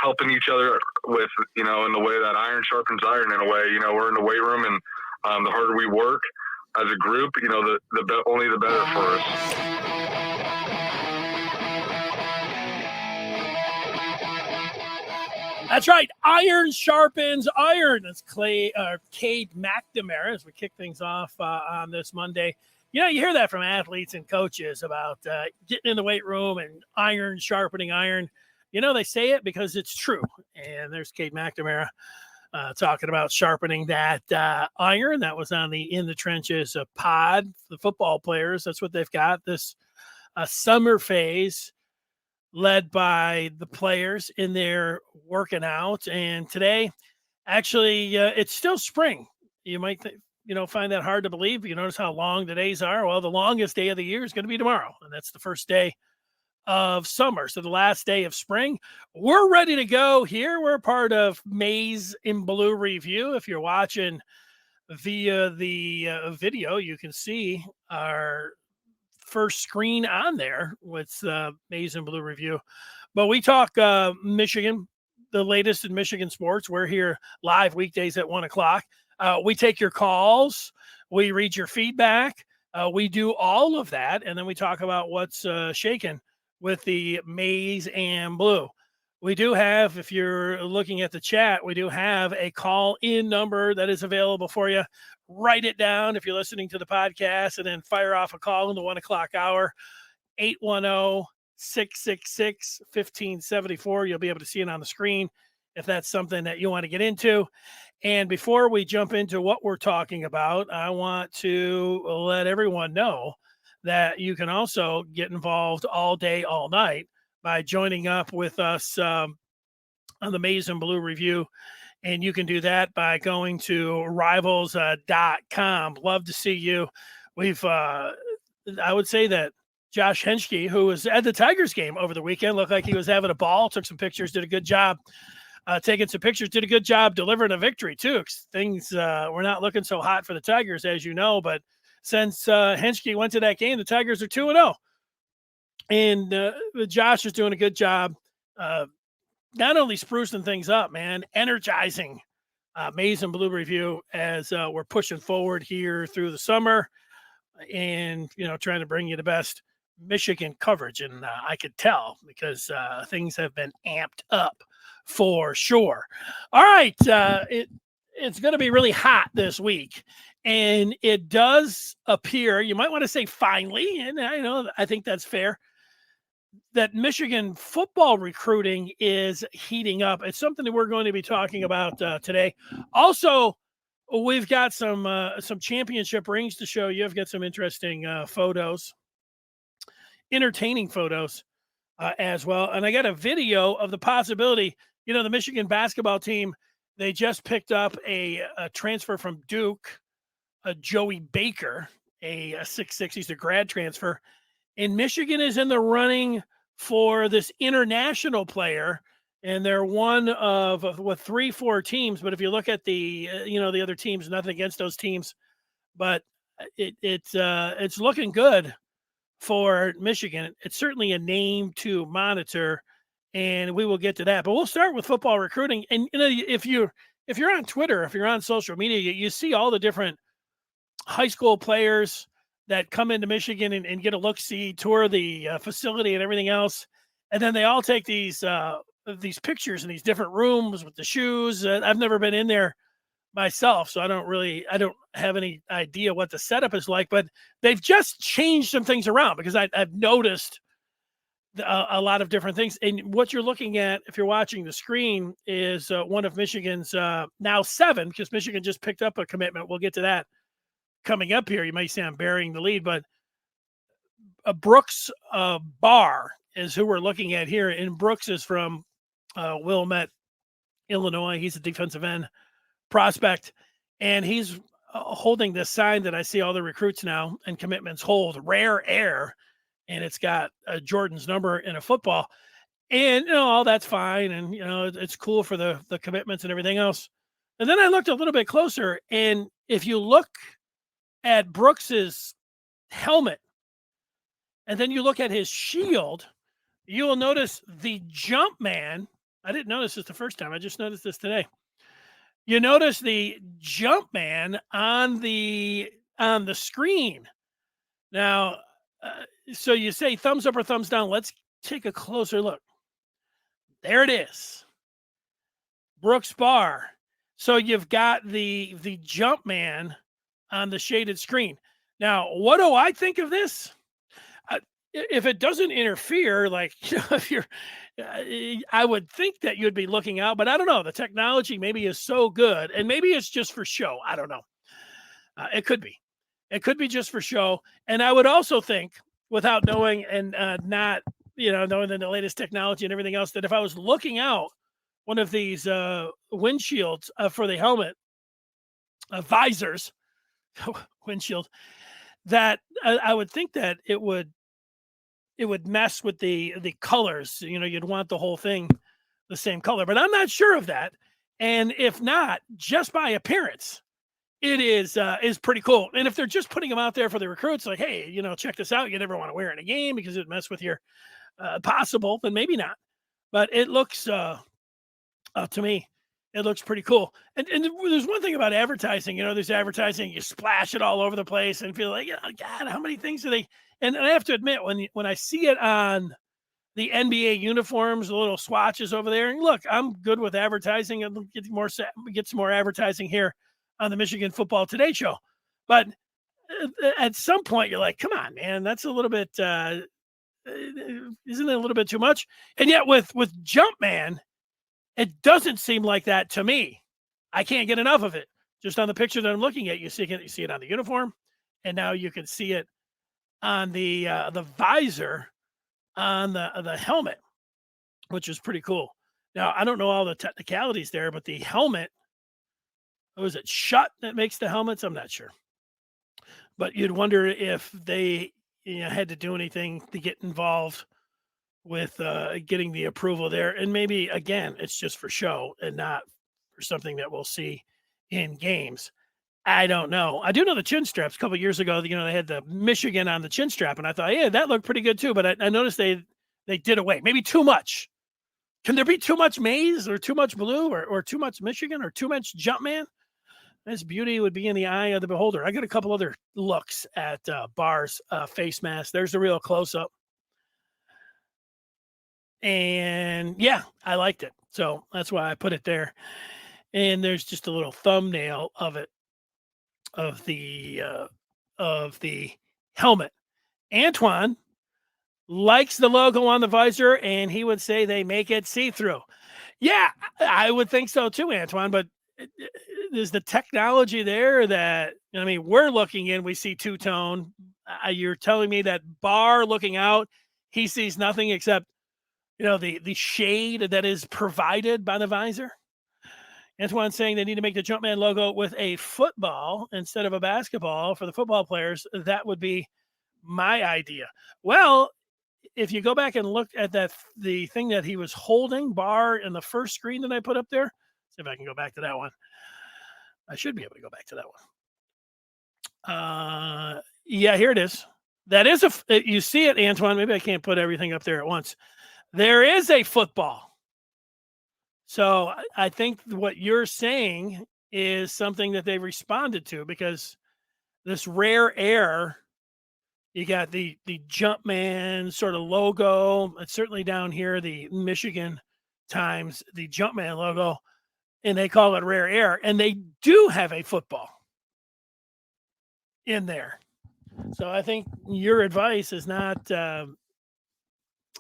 helping each other with, in the way that iron sharpens iron in a way. We're in the weight room, and the harder we work as a group, only the better for us. That's right. Iron sharpens iron. That's Cade McNamara as we kick things off on this Monday. You hear that from athletes and coaches about getting in the weight room and iron sharpening iron. They say it because it's true. And there's Cade McNamara talking about sharpening that iron. That was on the In the Trenches pod. The football players, that's what they've got. This summer phase led by the players in there working out. And today, actually, it's still spring. You might find that hard to believe. You notice how long the days are. Well, the longest day of the year is going to be tomorrow, and that's the first day of summer. So the last day of spring. We're ready to go here. We're part of Maize in Blue Review. If you're watching via the video, you can see our first screen on there with Maize in Blue Review. But we talk Michigan, the latest in Michigan sports. We're here live weekdays at 1:00. We take your calls. We read your feedback. We do all of that. And then we talk about what's shaking with the Maize and Blue. We do have, if you're looking at the chat, we do have a call-in number that is available for you. Write it down if you're listening to the podcast, and then fire off a call in the 1:00 hour, 810-666-1574. You'll be able to see it on the screen if that's something that you want to get into. And before we jump into what we're talking about, I want to let everyone know that you can also get involved all day, all night by joining up with us on the Maize and Blue Review. And you can do that by going to rivals.com. Love to see you. We've, I would say that Josh Henschke, who was at the Tigers game over the weekend, looked like he was having a ball, took some pictures, did a good job taking some pictures, did a good job delivering a victory too. Things were not looking so hot for the Tigers, as you know, but since Henschke went to that game, the Tigers are 2-0. And Josh is doing a good job not only sprucing things up, man, energizing Maize and Blue Review as we're pushing forward here through the summer and, trying to bring you the best Michigan coverage. And I could tell because things have been amped up for sure. All right. It's going to be really hot this week. And it does appear, you might want to say finally, and I think that's fair, that Michigan football recruiting is heating up. It's something that we're going to be talking about today. Also, we've got some championship rings to show you. I've got some interesting photos, entertaining photos as well. And I got a video of the possibility, the Michigan basketball team, they just picked up a transfer from Duke, Joey Baker, a 6'6". He's a grad transfer. And Michigan is in the running for this international player, and they're one of 3-4 teams. But if you look at the the other teams, nothing against those teams, but it's looking good for Michigan. It's certainly a name to monitor, and we will get to that. But we'll start with football recruiting. And if you're on Twitter, if you're on social media, you see all the different high school players that come into Michigan and get a look-see, tour the facility and everything else. And then they all take these pictures in these different rooms with the shoes. I've never been in there myself, so I don't have any idea what the setup is like, but they've just changed some things around because I've noticed a lot of different things. And what you're looking at, if you're watching the screen, is one of Michigan's now 7, because Michigan just picked up a commitment. We'll get to that coming up here. You may say I'm burying the lead, but Brooks Bahr is who we're looking at here. And Brooks is from Wilmette, Illinois. He's a defensive end prospect, and he's holding this sign that I see all the recruits now and commitments hold, Rare Air, and it's got Jordan's number in a football. And all that's fine, and it's cool for the commitments and everything else. And then I looked a little bit closer, and if you look at Brooks's helmet, and then you look at his shield, you will notice the jump man. I didn't notice this the first time. I just noticed this today. You notice the jump man on the screen. Now, so you say thumbs up or thumbs down. Let's take a closer look. There it is. Brooks Bahr. So you've got the jump man on the shaded screen. Now, what do I think of this? If it doesn't interfere, like, if you're, I would think that you'd be looking out, but I don't know. The technology maybe is so good, and maybe it's just for show. I don't know. It could be. It could be just for show. And I would also think, without knowing and not, knowing the latest technology and everything else, that if I was looking out one of these windshields for the helmet, visors, windshield, that I would think that it would mess with the colors. You'd want the whole thing the same color, but I'm not sure of that. And if not, just by appearance, it is pretty cool. And if they're just putting them out there for the recruits, like, hey, check this out. You never want to wear it in a game because it mess with your possible, then maybe not. But it looks to me, it looks pretty cool. And there's one thing about advertising. There's advertising, you splash it all over the place and feel like, God, how many things do they? And I have to admit, when I see it on the NBA uniforms, the little swatches over there, and look, I'm good with advertising and get some more advertising here on the Michigan Football Today show. But at some point, you're like, come on, man, that's a little bit, isn't it a little bit too much? And yet with Jumpman, it doesn't seem like that to me. I can't get enough of it. Just on the picture that I'm looking at, you see it on the uniform, and now you can see it on the visor on the helmet, which is pretty cool. Now, I don't know all the technicalities there, but the helmet, was it shut that makes the helmets? I'm not sure. But you'd wonder if they had to do anything to get involved with getting the approval there. And maybe, again, it's just for show and not for something that we'll see in games. I don't know. I do know the chin straps. A couple of years ago, they had the Michigan on the chin strap, and I thought, yeah, that looked pretty good too. But I noticed they did away. Maybe too much. Can there be too much maize or too much blue or too much Michigan or too much Jumpman? This beauty would be in the eye of the beholder. I got a couple other looks at Bahr's face mask. There's a real close-up. And, yeah, I liked it. So that's why I put it there. And there's just a little thumbnail of it. Of the helmet. Antoine likes the logo on the visor, and he would say they make it see-through. Yeah, I would think so too, Antoine, but there's the technology there that, we're looking in, we see two-tone. You're telling me that Bahr looking out, he sees nothing except, the shade that is provided by the visor? Antoine saying they need to make the Jumpman logo with a football instead of a basketball for the football players. That would be my idea. Well, if you go back and look at the thing that he was holding, Bahr, in the first screen that I put up there, see if I can go back to that one. I should be able to go back to that one. Yeah, here it is. That is you see it, Antoine. Maybe I can't put everything up there at once. There is a football. So I think what you're saying is something that they've responded to, because this rare air, you got the Jumpman sort of logo. It's certainly down here, the Michigan Times, the Jumpman logo, and they call it rare air. And they do have a football in there. So I think your advice is not...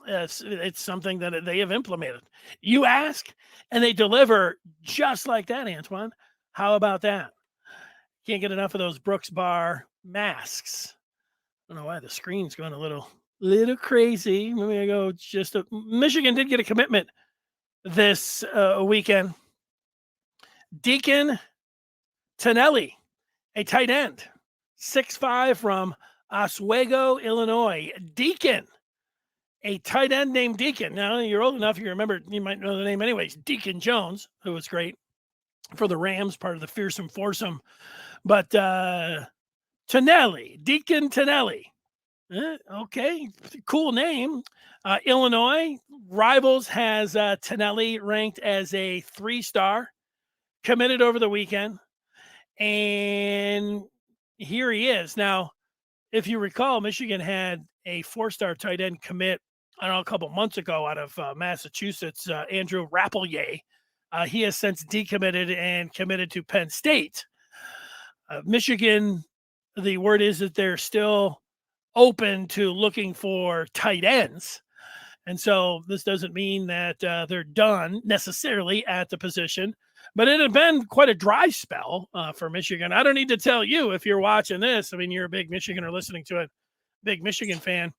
it's something that they have implemented. You ask, and they deliver just like that, Antoine. How about that? Can't get enough of those Brooks Bahr masks. I don't know why the screen's going a little crazy. Maybe I go Michigan did get a commitment this weekend. Deakon Tonielli, a tight end, 6'5", from Oswego, Illinois. Deakon, a tight end named Deacon. Now, you're old enough, you remember, you might know the name anyways. Deacon Jones, who was great for the Rams, part of the fearsome foursome. But Deakon Tonielli, Okay, cool name. Illinois Rivals has Tonelli ranked as a 3-star, committed over the weekend, and here he is. Now, if you recall, Michigan had a 4-star tight end commit, I don't know, a couple months ago out of Massachusetts, Andrew Rappelier. He has since decommitted and committed to Penn State. Michigan, the word is that they're still open to looking for tight ends. And so this doesn't mean that they're done necessarily at the position, but it had been quite a dry spell for Michigan. I don't need to tell you if you're watching this. I mean, you're a big Michigan or listening to it, big Michigan fan.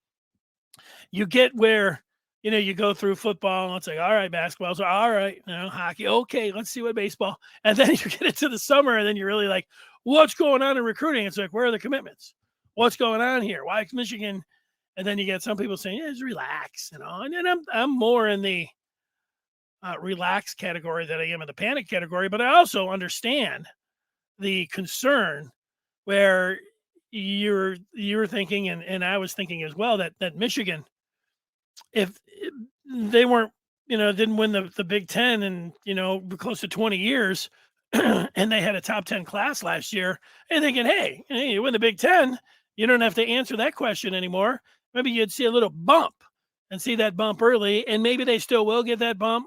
You get where, you go through football and it's like, all right, basketball, so all right, hockey, okay, let's see what baseball. And then you get into the summer and then you're really like, what's going on in recruiting? It's like, where are the commitments? What's going on here? Why is Michigan? And then you get some people saying, just relax, and then I'm more in the relax category than I am in the panic category, but I also understand the concern where you're thinking, and I was thinking as well, that Michigan, if they weren't, didn't win the Big Ten in, close to 20 years, and they had a top 10 class last year, and thinking, hey, you win the Big Ten, you don't have to answer that question anymore. Maybe you'd see a little bump and see that bump early, and maybe they still will get that bump,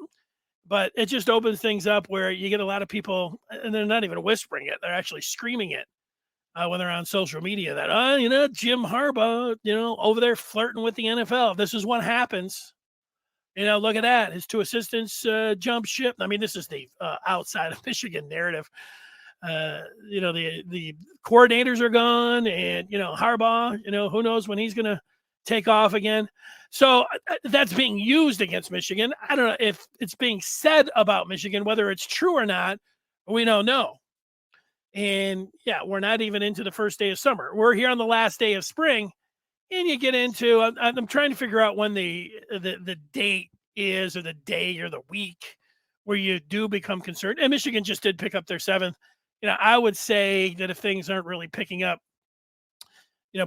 but it just opens things up where you get a lot of people, and they're not even whispering it, they're actually screaming it when they're on social media that, Jim Harbaugh, over there flirting with the NFL. This is what happens. Look at that. His 2 assistants jump ship. I mean, this is the outside of Michigan narrative. The coordinators are gone, and, Harbaugh, who knows when he's going to take off again. So that's being used against Michigan. I don't know if it's being said about Michigan, whether it's true or not, we don't know. And yeah, we're not even into the first day of summer. We're here on the last day of spring, and you get into, I'm trying to figure out when the date is, or the day or the week where you do become concerned. And Michigan just did pick up their 7th. I would say that if things aren't really picking up,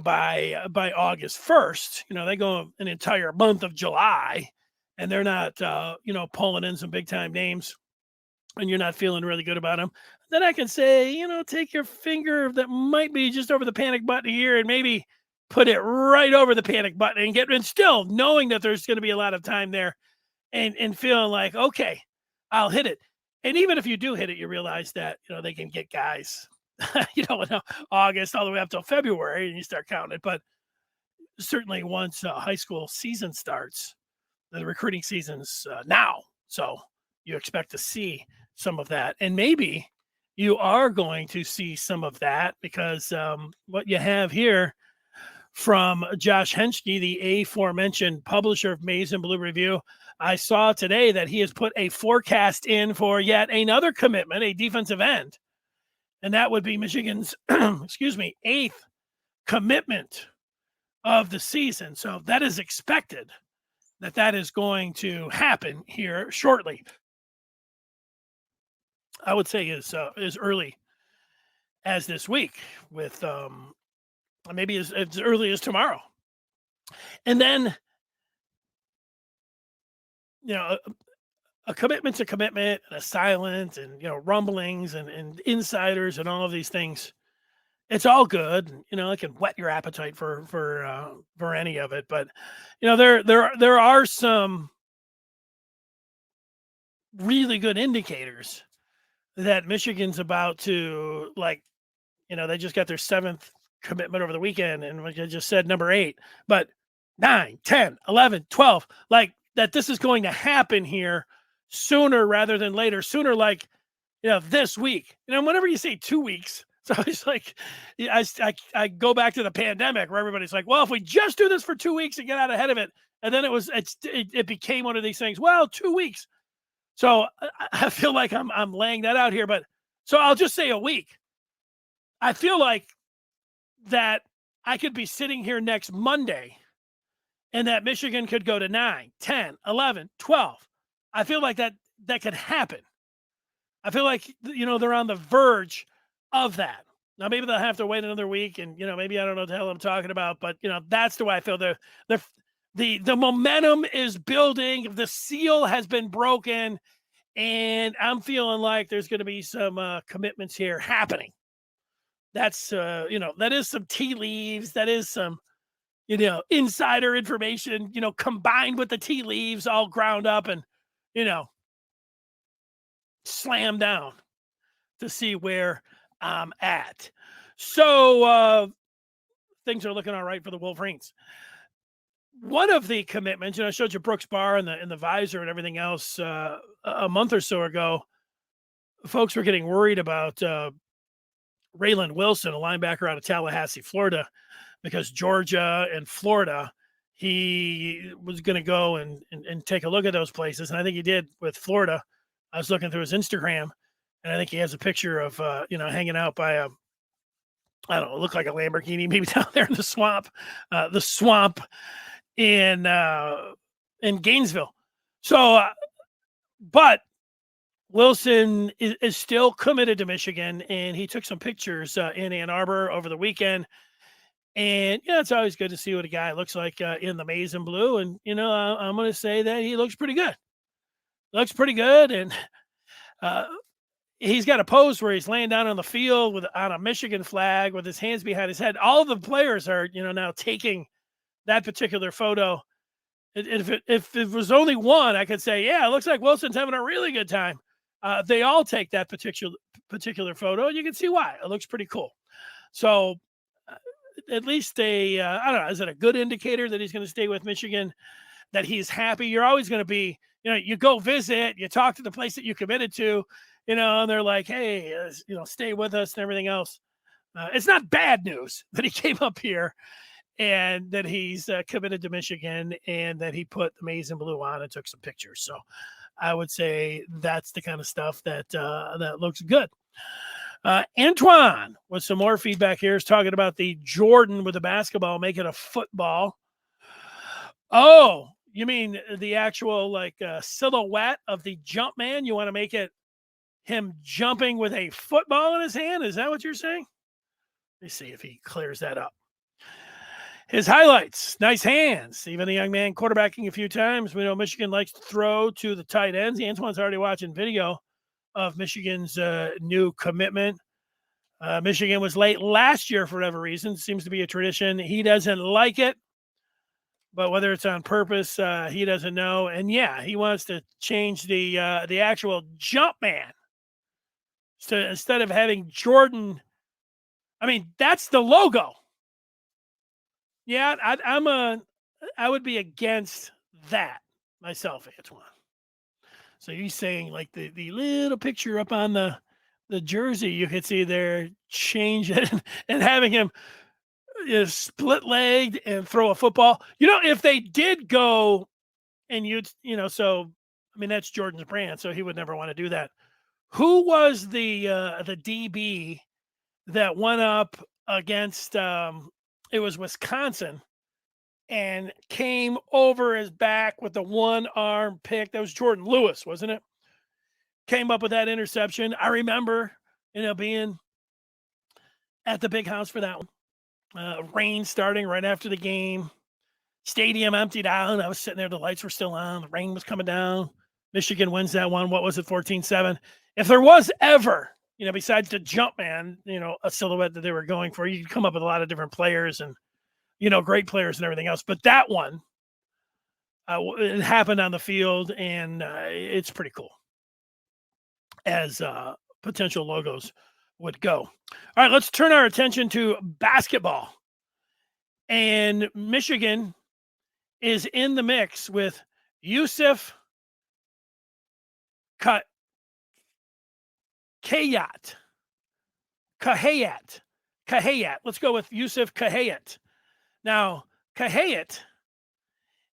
by August 1st, they go an entire month of July and they're not, pulling in some big time names, and you're not feeling really good about them, then I can say, take your finger that might be just over the panic button here and maybe put it right over the panic button and still knowing that there's going to be a lot of time there, and feeling like, okay, I'll hit it. And even if you do hit it, you realize that, they can get guys, in August all the way up till February, and you start counting it. But certainly once high school season starts, the recruiting season's now. So you expect to see some of that. And maybe you are going to see some of that because what you have here from Josh Henschke, the aforementioned publisher of Maize and Blue Review, I saw today that he has put a forecast in for yet another commitment, a defensive end. And that would be Michigan's, 8th commitment of the season. So that is expected that is going to happen here shortly. I would say as early as this week, with maybe as early as tomorrow. And then, a commitment's a commitment, and a silence, and, rumblings and insiders and all of these things. It's all good. It can whet your appetite for any of it. But, there are some really good indicators that Michigan's about to, they just got their 7th commitment over the weekend, and like I just said, number 8, but 9, 10, 11, 12, like that this is going to happen here sooner rather than later. Sooner, this week. Whenever you say 2 weeks, so it's like, I go back to the pandemic where everybody's like, well, if we just do this for 2 weeks and get out ahead of it, and then it became one of these things. Well, 2 weeks. So I feel like I'm laying that out here, but so I'll just say a week. I feel like that I could be sitting here next Monday and that Michigan could go to 9, 10, 11, 12. I feel like that could happen. I feel like, they're on the verge of that. Now maybe they'll have to wait another week, and maybe I don't know what the hell I'm talking about, but that's the way I feel. The momentum is building. The seal has been broken, and I'm feeling like there's going to be some commitments here happening. That's that is some tea leaves. That is some insider information. Combined with the tea leaves, all ground up and slam down to see where I'm at. So things are looking all right for the Wolverines. One of the commitments, I showed you Brooks Bahr and the visor and everything else a month or so ago. Folks were getting worried about Raylen Wilson, a linebacker out of Tallahassee, Florida, because Georgia and Florida, he was going to go and take a look at those places. And I think he did with Florida. I was looking through his Instagram, and I think he has a picture of, hanging out by I don't know, look like a Lamborghini, maybe down there in the swamp in Gainesville. So, but Wilson is still committed to Michigan, and he took some pictures in Ann Arbor over the weekend. And it's always good to see what a guy looks like in the maize and blue. And I'm going to say that he looks pretty good. And he's got a pose where he's laying down on the field on a Michigan flag with his hands behind his head. All the players are now taking that particular photo. If it was only one, I could say, yeah, it looks like Wilson's having a really good time. They all take that particular photo, and you can see why. It looks pretty cool. So at least I don't know, is it a good indicator that he's going to stay with Michigan, that he's happy? You're always going to be, you go visit, you talk to the place that you committed to, and they're like, hey, stay with us and everything else. It's not bad news that he came up here and that he's committed to Michigan and that he put the maize and blue on and took some pictures. So I would say that's the kind of stuff that looks good. Antoine with some more feedback here is talking about the Jordan with the basketball, make it a football. Oh, you mean the actual silhouette of the jump man? You want to make it him jumping with a football in his hand? Is that what you're saying? Let me see if he clears that up. His highlights, nice hands. Even the young man quarterbacking a few times. We know Michigan likes to throw to the tight ends. Antoine's already watching video of Michigan's new commitment. Michigan was late last year for whatever reason. Seems to be a tradition. He doesn't like it, but whether it's on purpose, he doesn't know. And yeah, he wants to change the actual jump man. So instead of having Jordan, I mean, that's the logo. Yeah, I would be against that myself, Antoine. So he's saying like the little picture up on the jersey, you could see there, change it and having him split-legged and throw a football. If they did go and so I mean that's Jordan's brand, so he would never want to do that. Who was the DB that went up against it was Wisconsin and came over his back with the one arm pick? That was Jordan Lewis, wasn't it? Came up with that interception. I remember, being at the big house for that one. Rain starting right after the game. Stadium emptied out. I was sitting there. The lights were still on. The rain was coming down. Michigan wins that one. What was it? 14-7. If there was ever, besides the jump man, a silhouette that they were going for, you could come up with a lot of different players and, great players and everything else. But that one, it happened on the field, and it's pretty cool as potential logos would go. All right, let's turn our attention to basketball. And Michigan is in the mix with Yousseff Khayat. Let's go with Yousseff Khayat. Now, Khayat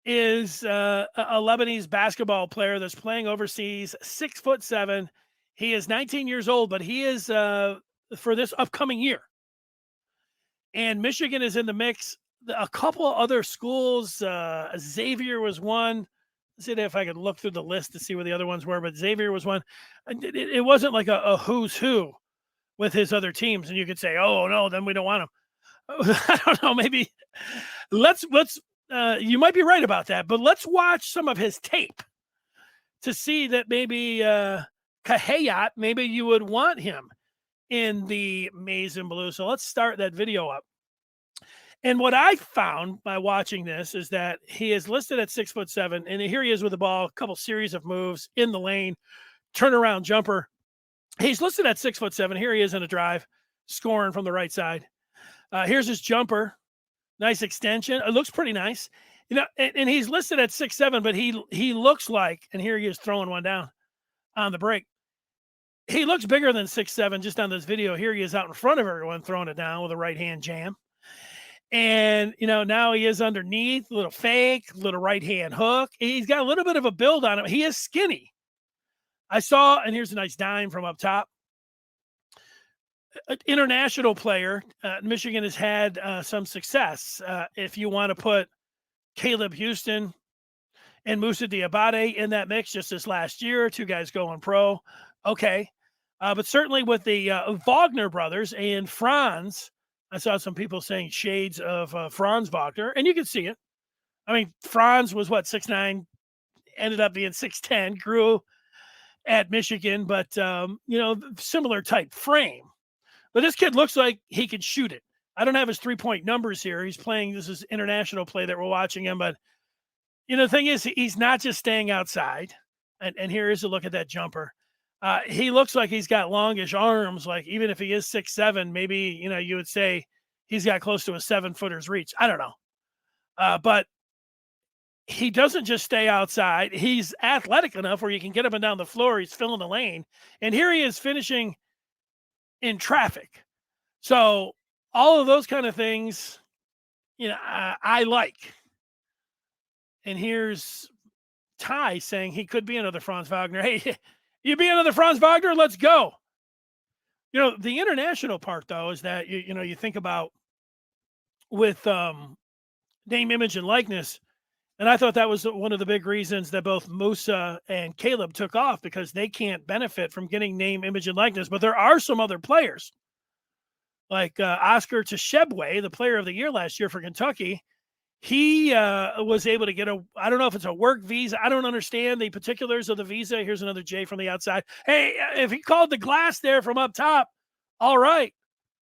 is a Lebanese basketball player that's playing overseas, 6'7". He is 19 years old, but he is for this upcoming year. And Michigan is in the mix. A couple other schools, Xavier was one. Let's see if I could look through the list to see where the other ones were, but Xavier was one. It wasn't like a who's who, with his other teams. And you could say, oh, no, then we don't want him. I don't know. Maybe let's you might be right about that, but let's watch some of his tape to see that maybe Khayat, maybe you would want him in the maize and blue. So let's start that video up. And what I found by watching this is that he is listed at 6'7", and here he is with the ball, a couple series of moves in the lane, turnaround jumper. He's listed at 6'7". Here he is in a drive, scoring from the right side. Here's his jumper, nice extension. It looks pretty nice, and he's listed at 6'7", but he looks like, and here he is throwing one down on the break. He looks bigger than 6'7" just on this video. Here he is out in front of everyone throwing it down with a right hand jam. And, now he is underneath, a little fake, little right-hand hook. He's got a little bit of a build on him. He is skinny. I saw, and here's a nice dime from up top. An international player. Michigan has had some success. If you want to put Caleb Houston and Moussa Diabate in that mix just this last year, two guys going pro, okay. But certainly with the Wagner brothers and Franz, I saw some people saying shades of Franz Wagner, and you can see it. I mean, Franz was 6'9", ended up being 6'10", grew at Michigan, but similar type frame. But this kid looks like he could shoot it. I don't have his 3-point numbers here. He's playing, this is international play that we're watching him, but the thing is, he's not just staying outside. And here is a look at that jumper. He looks like he's got longish arms. Like even if he is 6'7", maybe, you would say he's got close to a 7-footer's reach. I don't know. But he doesn't just stay outside. He's athletic enough where you can get up and down the floor. He's filling the lane. And here he is finishing in traffic. So all of those kind of things, I like. And here's Ty saying he could be another Franz Wagner. Hey, you be another Franz Wagner? Let's go. The international part, though, is that, you think about with name, image, and likeness. And I thought that was one of the big reasons that both Moussa and Caleb took off, because they can't benefit from getting name, image, and likeness. But there are some other players like Oscar Tshiebwe, the player of the year last year for Kentucky. He was able to get I don't know if it's a work visa. I don't understand the particulars of the visa. Here's another J from the outside. Hey, if he called the glass there from up top, all right.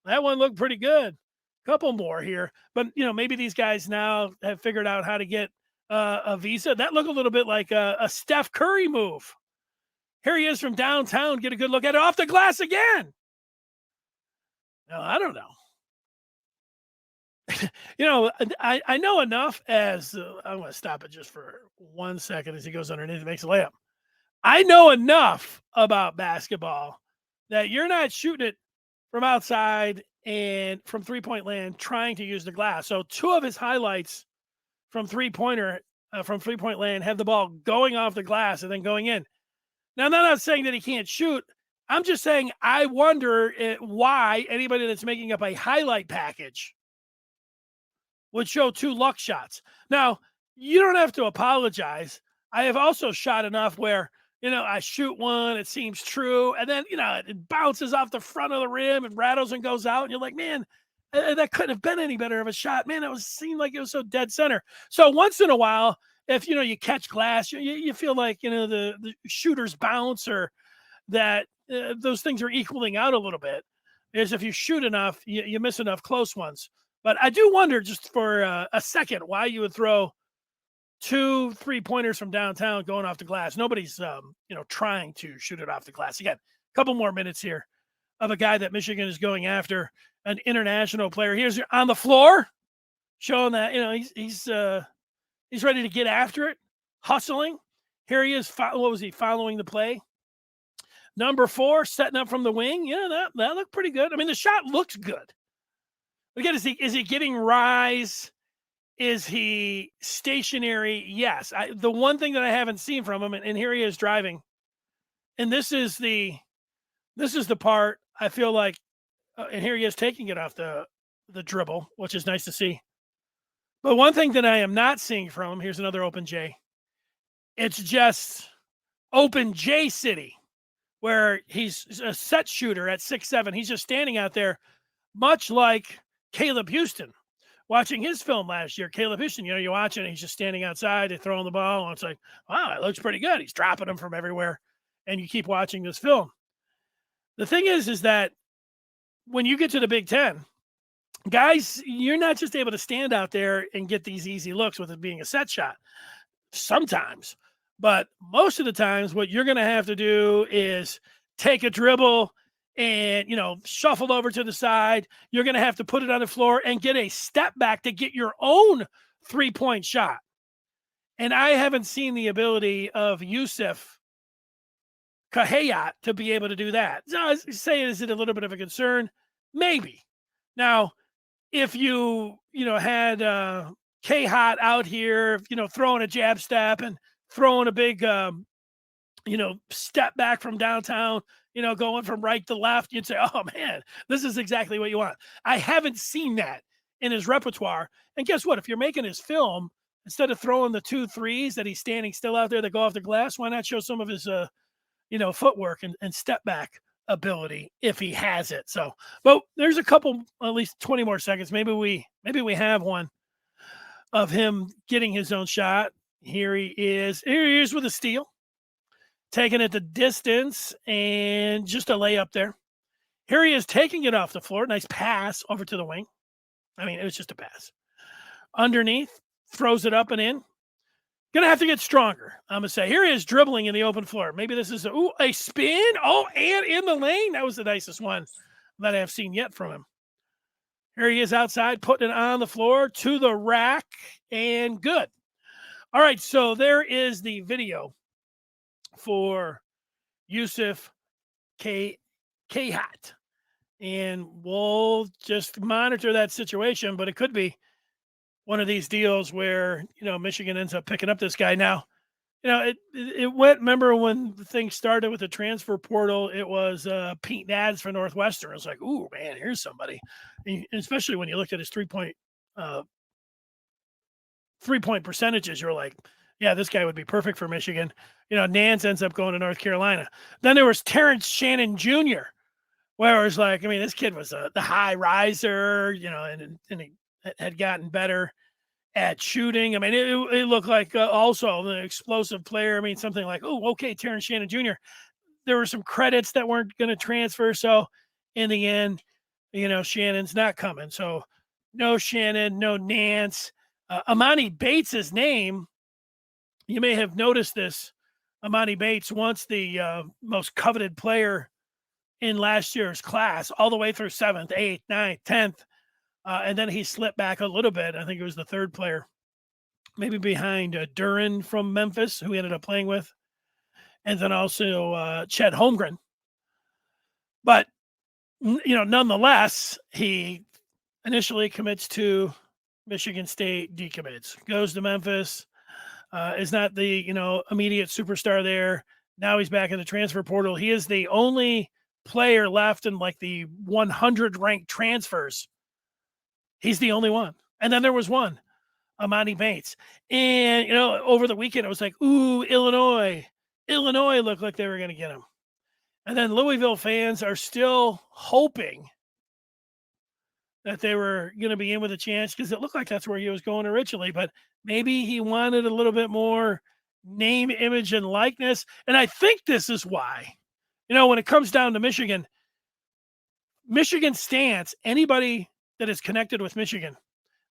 That one looked pretty good. Couple more here. But, maybe these guys now have figured out how to get a visa. That looked a little bit like a Steph Curry move. Here he is from downtown. Get a good look at it. Off the glass again. No, I don't know. I know enough as I'm going to stop it just for 1 second as he goes underneath and makes a layup. I know enough about basketball that you're not shooting it from outside and from 3-point land trying to use the glass. So 2 of his highlights from 3-point land have the ball going off the glass and then going in. Now, I'm not saying that he can't shoot. I'm just saying I wonder why anybody that's making up a highlight package would show 2 luck shots. Now, you don't have to apologize. I have also shot enough where, I shoot one, it seems true, and then, it bounces off the front of the rim and rattles and goes out, and you're like, man, that couldn't have been any better of a shot. Man, seemed like it was so dead center. So once in a while, if, you catch glass, you feel like, the shooter's bounce or that those things are equaling out a little bit. Is if you shoot enough, you miss enough close ones. But I do wonder just for a second why you would throw 2 3-pointers from downtown going off the glass. Nobody's, trying to shoot it off the glass. Again, a couple more minutes here of a guy that Michigan is going after, an international player. Here's on the floor, showing that, he's ready to get after it, hustling. Here he is. What was he following the play? Number 4, setting up from the wing. That looked pretty good. I mean, the shot looks good. Again, is he getting rise? Is he stationary? Yes. The one thing that I haven't seen from him, and here he is driving, and this is the part I feel like, and here he is taking it off the dribble, which is nice to see. But one thing that I am not seeing from him, here's another open J. It's just open J City where he's a set shooter at 6'7". He's just standing out there, much like Caleb Houston. Watching his film last year, Caleb Houston, you watch it, and he's just standing outside, they're throwing the ball, and it's like, wow, it looks pretty good. He's dropping them from everywhere, and you keep watching this film. The thing is that when you get to the Big Ten, guys, you're not just able to stand out there and get these easy looks with it being a set shot. Sometimes, but most of the times, what you're going to have to do is take a dribble and, shuffle over to the side. You're going to have to put it on the floor and get a step back to get your own 3-point shot. And I haven't seen the ability of Yousseff Khayat to be able to do that. So I say, is it a little bit of a concern? Maybe. Now, if you had Khayat out here, throwing a jab step and throwing a big, step back from downtown, going from right to left, you'd say, oh man, this is exactly what you want. I haven't seen that in his repertoire. And guess what? If you're making his film, instead of throwing the 2 threes that he's standing still out there that go off the glass, why not show some of his, footwork and step back ability if he has it? So, but there's a couple, at least 20 more seconds. Maybe we have one of him getting his own shot. Here he is with a steal, taking it the distance and just a layup there. Here he is taking it off the floor. Nice pass over to the wing. I mean, it was just a pass. Underneath, throws it up and in. Gonna have to get stronger. I'm gonna say here he is dribbling in the open floor. Maybe this is a spin. Oh, and in the lane. That was the nicest one that I have seen yet from him. Here he is outside, putting it on the floor to the rack, and good. All right, so there is the video for Yousseff Khayat, and we'll just monitor that situation. But it could be one of these deals where Michigan ends up picking up this guy. Now, it went. Remember when the thing started with the transfer portal? It was Pete Nads for Northwestern. It was like, ooh man, here's somebody. And especially when you looked at his 3-point percentages, you're like, yeah, this guy would be perfect for Michigan. Nance ends up going to North Carolina. Then there was Terrence Shannon Jr., where it was like, this kid was the high riser, and he had gotten better at shooting. It looked like also an explosive player. Something like, oh, okay, Terrence Shannon Jr. There were some credits that weren't going to transfer. So in the end, Shannon's not coming. So no Shannon, no Nance. Emoni Bates' name, you may have noticed this. Emoni Bates, once the most coveted player in last year's class, all the way through 7th, 8th, 9th, 10th. And then he slipped back a little bit. I think it was the 3rd player, maybe behind Duran from Memphis, who he ended up playing with. And then also Chet Holmgren. But, nonetheless, he initially commits to Michigan State, decommits, goes to Memphis, is not the, immediate superstar there. Now he's back in the transfer portal. He is the only player left in like the 100 ranked transfers. He's the only one. And then there was one, Emoni Bates. And, over the weekend, it was like, ooh, Illinois. Illinois looked like they were going to get him. And then Louisville fans are still hoping that they were going to be in with a chance because it looked like that's where he was going originally. But maybe he wanted a little bit more name, image, and likeness. And I think this is why, when it comes down to Michigan stance, anybody that is connected with Michigan,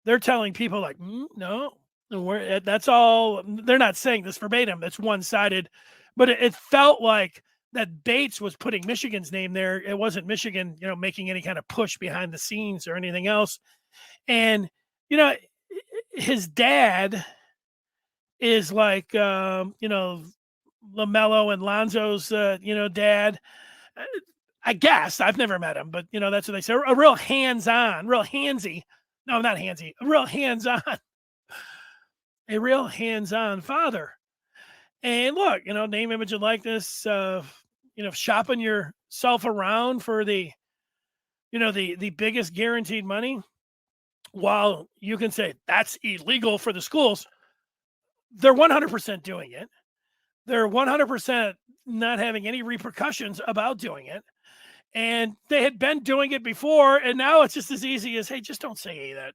they're telling people like, no, that's all. They're not saying this verbatim. That's one-sided, but it felt like that Bates was putting Michigan's name there. It wasn't Michigan, making any kind of push behind the scenes or anything else. And, his dad is like, LaMelo and Lonzo's, dad. I guess I've never met him, but that's what they say. A real hands-on, real handsy. No, not handsy. A real hands-on. A real hands-on father. And look, name, image, and likeness. Shopping yourself around for the biggest guaranteed money. While you can say that's illegal for the schools, they're 100% doing it. They're 100% not having any repercussions about doing it. And they had been doing it before, and now it's just as easy as, hey, just don't say that,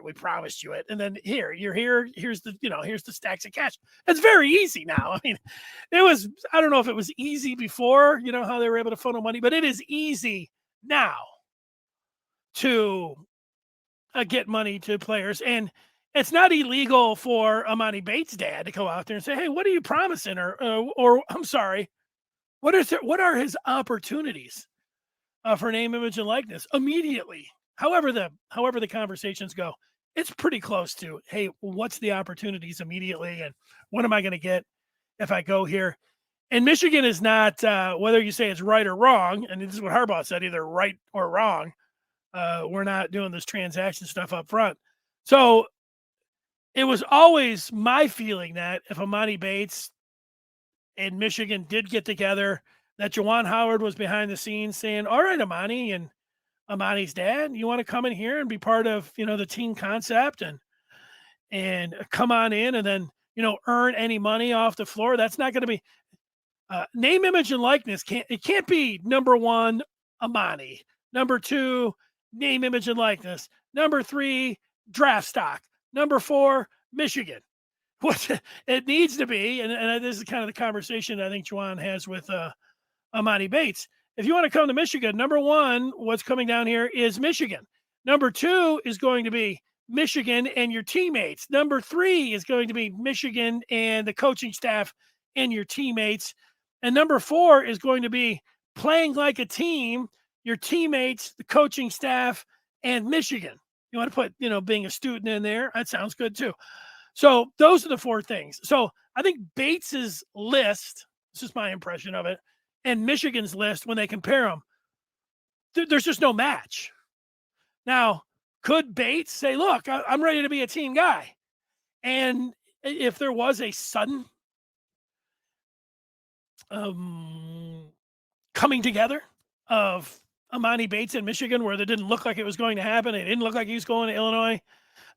we promised you it. And then you're here, here's the stacks of cash. It's very easy now. I mean, I don't know if it was easy before, how they were able to funnel money, but it is easy now to get money to players. And it's not illegal for Emoni Bates' dad to go out there and say, hey, what are you promising? Or I'm sorry, what are his opportunities for name, image, and likeness immediately? However the conversations go, it's pretty close to, hey, what's the opportunities immediately, and what am I going to get if I go here? And Michigan is not, whether you say it's right or wrong, and this is what Harbaugh said, either right or wrong. We're not doing this transaction stuff up front. So it was always my feeling that if Emoni Bates and Michigan did get together, that Juwan Howard was behind the scenes saying, all right, Emoni and Amani's dad, you want to come in here and be part of, the team concept and come on in and then, earn any money off the floor. That's not going to be name, image, and likeness. It can't be number one, Emoni. Number two, name, image, and likeness. Number three, draft stock. Number four, Michigan. What it needs to be, and this is kind of the conversation I think Juwan has with Emoni Bates. If you want to come to Michigan, number one, what's coming down here is Michigan. Number two is going to be Michigan and your teammates. Number three is going to be Michigan and the coaching staff and your teammates. And number four is going to be playing like a team, your teammates, the coaching staff, and Michigan. You want to put, being a student in there? That sounds good too. So those are the four things. So I think Bates's list, this is my impression of it, and Michigan's list, when they compare them, there's just no match. Now, could Bates say, look, I'm ready to be a team guy? And if there was a sudden coming together of Emoni Bates in Michigan where it didn't look like it was going to happen, it didn't look like he was going to Illinois,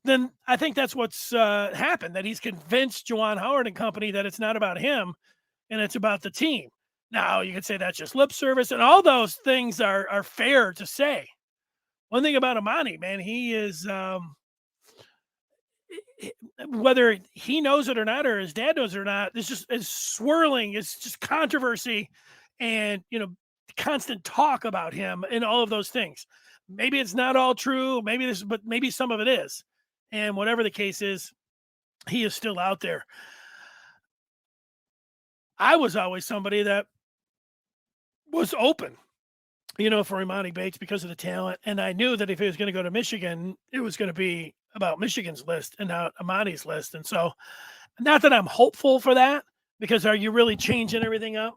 then I think that's what's happened, that he's convinced Juwan Howard and company that it's not about him and it's about the team. Now, you could say that's just lip service, and all those things are fair to say. One thing about Emoni, man, he is, whether he knows it or not, or his dad knows it or not, this just is swirling. It's just controversy and, constant talk about him and all of those things. Maybe it's not all true. But maybe some of it is. And whatever the case is, he is still out there. I was always somebody that was open, for Emoni Bates because of the talent. And I knew that if he was going to go to Michigan, it was going to be about Michigan's list and not Emoni's list. And so, not that I'm hopeful for that, because are you really changing everything up?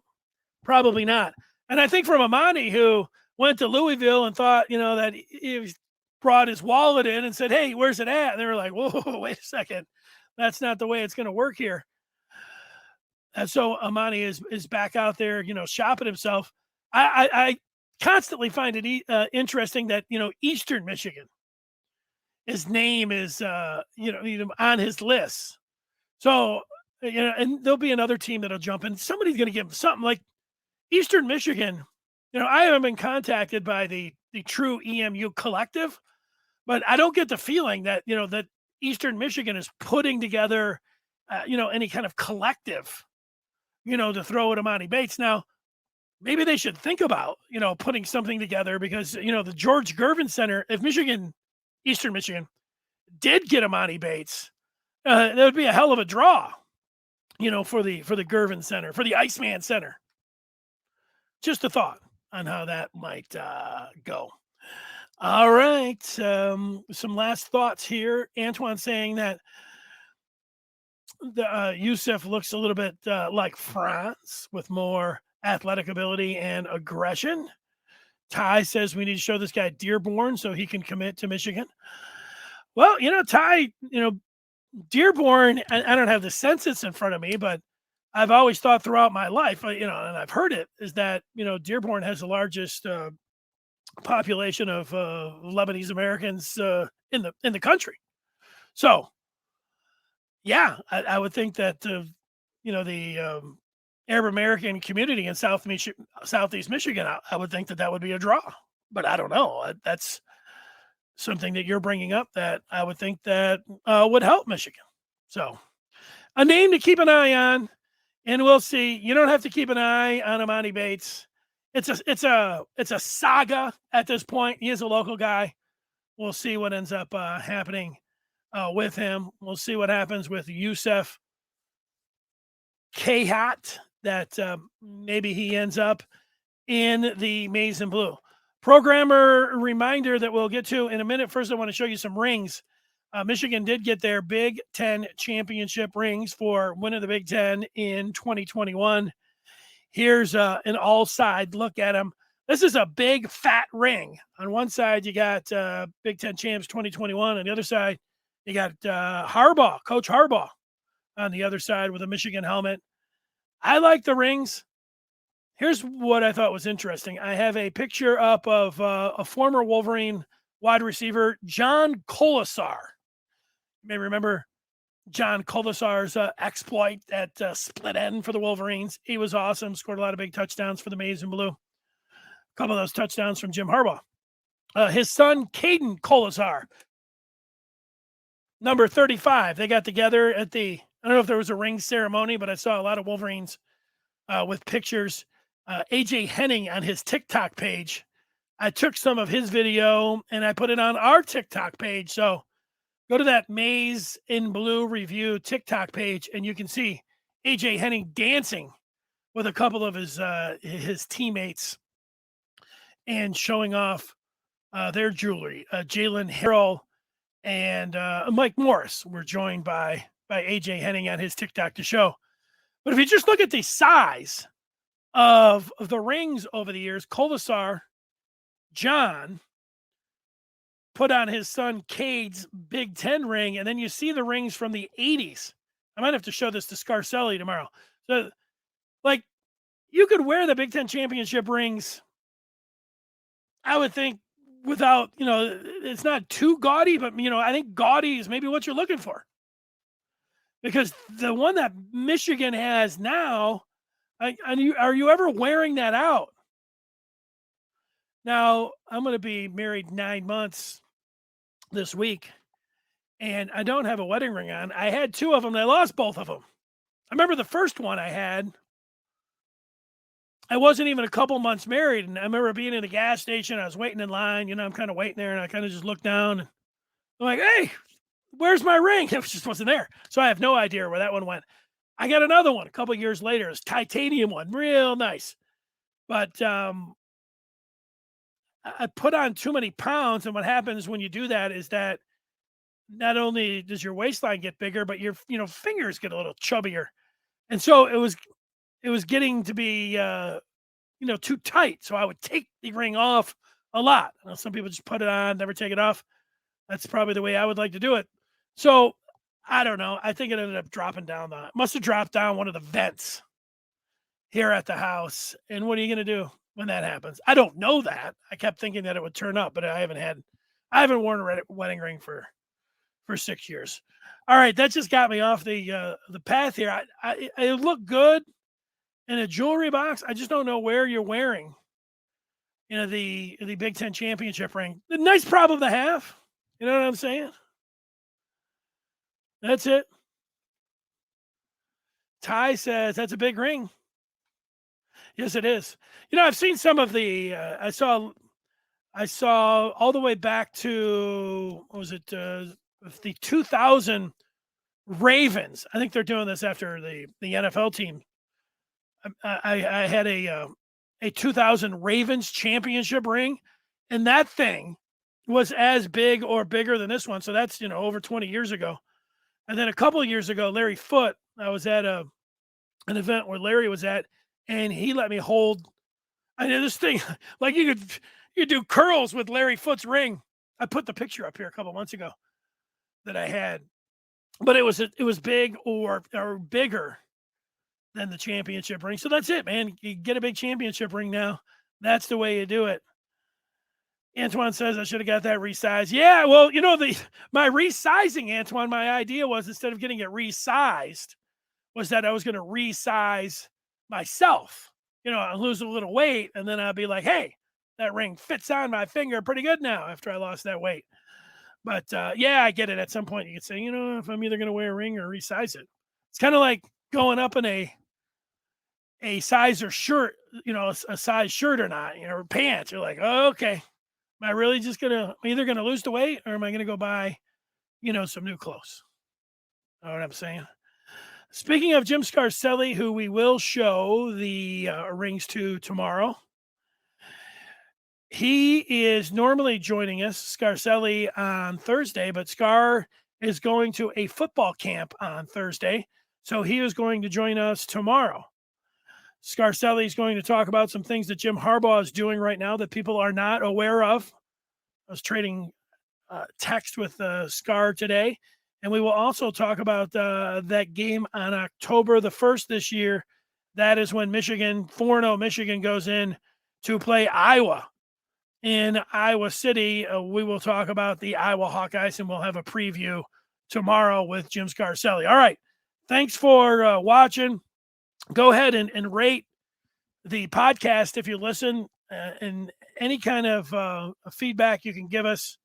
Probably not. And I think from Emoni, who went to Louisville and thought, that he brought his wallet in and said, hey, where's it at? And they were like, whoa, wait a second. That's not the way it's going to work here. And so Emoni is back out there, shopping himself. I constantly find it interesting that, Eastern Michigan, his name is, on his list. So, and there'll be another team that'll jump in. Somebody's going to give him something like Eastern Michigan. I haven't been contacted by the true EMU collective, but I don't get the feeling that, that Eastern Michigan is putting together, any kind of collective, to throw at Emoni Bates. Now, maybe they should think about, putting something together because, the George Gervin Center, if Eastern Michigan did get Emoni Bates, that would be a hell of a draw, for the Gervin Center, for the Iceman Center. Just a thought on how that might go. All right. Some last thoughts here. Antoine saying that the Yousseff looks a little bit like France with more athletic ability and aggression. Ty says we need to show this guy Dearborn so he can commit to Michigan. Well, Ty, Dearborn, I don't have the census in front of me, but I've always thought throughout my life, and I've heard it, is that, Dearborn has the largest population of Lebanese Americans in the country. So, yeah, I would think that, the Arab American community in Southeast Michigan, I would think that would be a draw. But I don't know. That's something that you're bringing up that I would think that would help Michigan. So a name to keep an eye on, and we'll see. You don't have to keep an eye on Emoni Bates. It's a saga at this point. He is a local guy. We'll see what ends up happening with him. We'll see what happens with Yousseff Khayat, that maybe he ends up in the maize and blue. Programmer reminder that we'll get to in a minute. First, I want to show you some rings. Michigan did get their Big Ten championship rings for winning the Big Ten in 2021. Here's an all-side look at them. This is a big, fat ring. On one side, you got Big Ten champs 2021. On the other side, you got Harbaugh, Coach Harbaugh, on the other side with a Michigan helmet. I like the rings. Here's what I thought was interesting. I have a picture up of a former Wolverine wide receiver, John Colasar. You may remember John Colasar's exploit at split end for the Wolverines. He was awesome, scored a lot of big touchdowns for the maize and blue. A couple of those touchdowns from Jim Harbaugh. His son, Cade Colasar, number 35. They got together at I don't know if there was a ring ceremony, but I saw a lot of Wolverines with pictures. AJ Henning on his TikTok page. I took some of his video and I put it on our TikTok page. So go to that Maize in Blue review TikTok page and you can see AJ Henning dancing with a couple of his teammates and showing off their jewelry. Jalen Harrell and Mike Morris were joined by AJ Henning on his TikTok to show. But if you just look at the size of the rings over the years, Colasar, John, put on his son Cade's Big Ten ring, and then you see the rings from the 80s. I might have to show this to Scarcelli tomorrow. So, like, you could wear the Big Ten championship rings, I would think, without, it's not too gaudy, but, I think gaudy is maybe what you're looking for. Because the one that Michigan has now, are you ever wearing that out? Now, I'm going to be married 9 months this week, and I don't have a wedding ring on. I had 2 of them, and I lost both of them. I remember the first one I had, I wasn't even a couple months married, and I remember being in a gas station. I was waiting in line. I'm kind of waiting there, and I kind of just looked down, and I'm like, hey, where's my ring? It just wasn't there. So I have no idea where that one went. I got another one a couple years later. It's titanium one, real nice. But I put on too many pounds, and what happens when you do that is that not only does your waistline get bigger, but your fingers get a little chubbier, and so it was getting to be too tight. So I would take the ring off a lot. Some people just put it on, never take it off. That's probably the way I would like to do it. So I don't know. I think it ended up dropping down. Must have dropped down one of the vents here at the house. And what are you going to do when that happens? I don't know that. I kept thinking that it would turn up, but I haven't worn a wedding ring for 6 years. All right, that just got me off the path here. I look good in a jewelry box. I just don't know where you're wearing, the Big Ten championship ring. The nice problem to have. You know what I'm saying? That's it. Ty says that's a big ring. Yes, it is. I've seen some of the. I saw all the way back to, what was it? The 2000 Ravens. I think they're doing this after the NFL team. I had a 2000 Ravens championship ring, and that thing was as big or bigger than this one. So that's over 20 years ago. And then a couple of years ago, Larry Foote, I was at an event where Larry was at, and he let me hold. I know this thing, like you do curls with Larry Foote's ring. I put the picture up here a couple months ago that I had, but it was big or bigger than the championship ring. So that's it, man. You get a big championship ring now. That's the way you do it. Antoine says I should have got that resized. Yeah, well, my resizing, Antoine, my idea was, instead of getting it resized, was that I was going to resize myself. I lose a little weight, and then I'll be like, hey, that ring fits on my finger pretty good now after I lost that weight. But yeah, I get it. At some point, you could say, if I'm either going to wear a ring or resize it. It's kind of like going up in a size or shirt, a size shirt or not, or pants. You're like, oh, okay, am I really just I'm either going to lose the weight or am I going to go buy, some new clothes? Know what I'm saying? Speaking of Jim Scarcelli, who we will show the rings to tomorrow, he is normally joining us, Scarcelli, on Thursday, but Scar is going to a football camp on Thursday, so he is going to join us tomorrow. Scarcelli is going to talk about some things that Jim Harbaugh is doing right now that people are not aware of. I was trading text with Scar today, and we will also talk about that game on October the 1st this year. That is when Michigan, 4-0 Michigan, goes in to play Iowa in Iowa City. We will talk about the Iowa Hawkeyes, and we'll have a preview tomorrow with Jim Scarcelli. All right. Thanks for watching. Go ahead and rate the podcast if you listen, and any kind of feedback you can give us,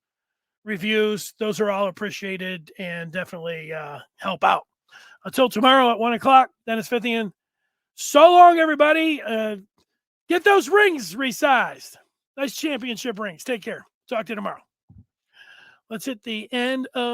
reviews, those are all appreciated and definitely help out. Until tomorrow at 1 o'clock, Dennis Fithian. So long, everybody. Get those rings resized. Nice championship rings. Take care. Talk to you tomorrow. Let's hit the end of the